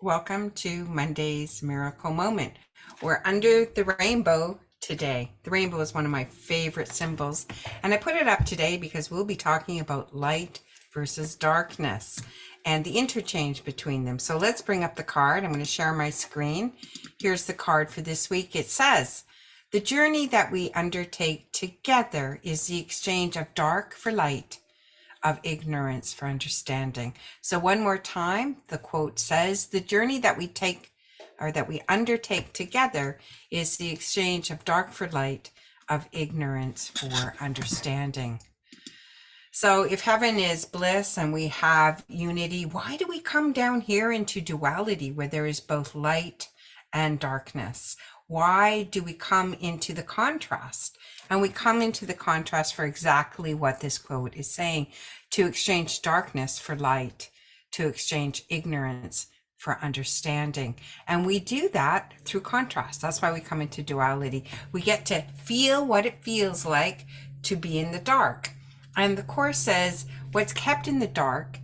Welcome to Monday's Miracle Moment. We're under the rainbow today. The rainbow is one of my favorite symbols, and I put it up today because we'll be talking about light versus darkness and the interchange between them. So let's bring up the card. I'm going to share my screen. Here's the card for this week. It says, "The journey that we undertake together is the exchange of dark for light, of ignorance for understanding." So one more time, the quote says, "The journey that we take or that we undertake together is the exchange of dark for light, of ignorance for understanding." So if heaven is bliss and we have unity, why do we come down here into duality where there is both light and darkness? Why do we come into the contrast? And we come into the contrast for exactly what this quote is saying, to exchange darkness for light, to exchange ignorance for understanding. And we do that through contrast. That's why we come into duality. We get to feel what it feels like to be in the dark. And the Course says, what's kept in the dark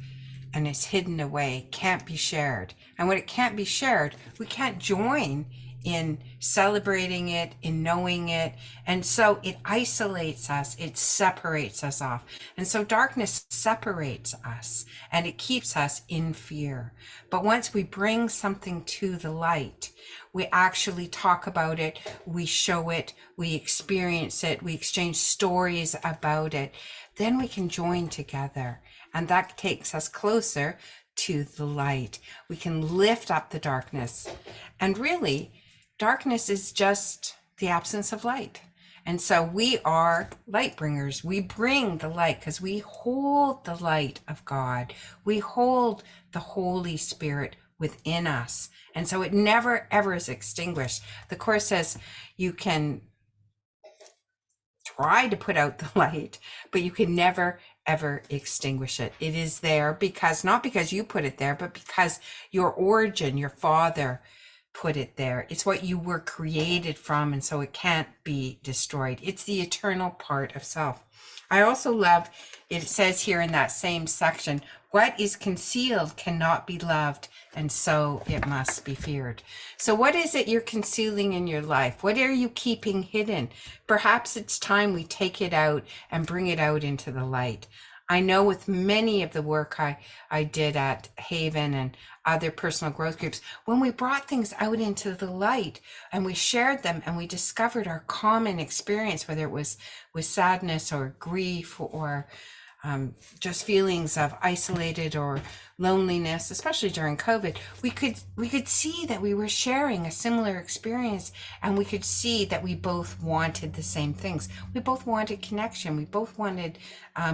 and is hidden away can't be shared. And when it can't be shared, we can't join in celebrating it, in knowing it. And so it isolates us, it separates us off. And so darkness separates us and it keeps us in fear. But once we bring something to the light, we actually talk about it, we show it, we experience it, we exchange stories about it, then we can join together. And that takes us closer to the light. We can lift up the darkness. And really, darkness is just the absence of light. And so we are light bringers. We bring the light because we hold the light of God. We hold the Holy Spirit within us. And so it never, ever is extinguished. The Course says you can try to put out the light, but you can never, ever extinguish it. It is there because, not because you put it there, but because your origin, your Father, put it there. It's what you were created from, and so it can't be destroyed. It's the eternal part of self. I also love, it says here in that same section, what is concealed cannot be loved, and so it must be feared. So what is it you're concealing in your life? What are you keeping hidden? Perhaps it's time we take it out and bring it out into the light. I know with many of the work I did at Haven and other personal growth groups, when we brought things out into the light and we shared them and we discovered our common experience, whether it was with sadness or grief or just feelings of isolated or loneliness, especially during COVID, we could see that we were sharing a similar experience, and we could see that we both wanted the same things. We both wanted connection. We both wanted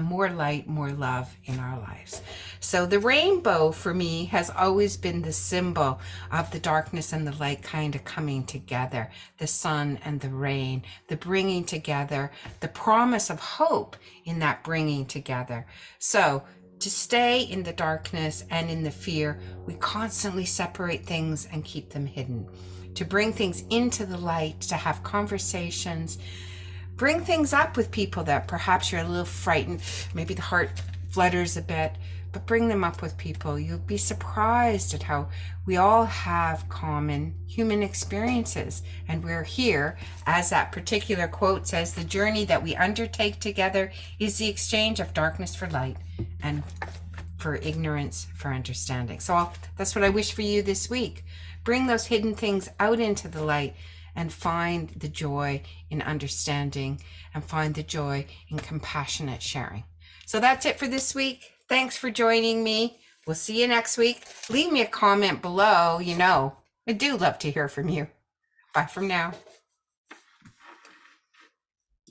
more light, more love in our lives. So the rainbow for me has always been the symbol of the darkness and the light kind of coming together, the sun and the rain, the bringing together, the promise of hope in that bringing together. So to stay in the darkness and in the fear, we constantly separate things and keep them hidden. To bring things into the light, to have conversations, bring things up with people that perhaps you're a little frightened, maybe the heart flutters a bit, but bring them up with people. You'll be surprised at how we all have common human experiences. And we're here, as that particular quote says, the journey that we undertake together is the exchange of darkness for light and for ignorance for understanding. So that's what I wish for you this week. Bring those hidden things out into the light and find the joy in understanding and find the joy in compassionate sharing. So that's it for this week. Thanks for joining me. We'll see you next week. Leave me a comment below. I do love to hear from you. Bye from now.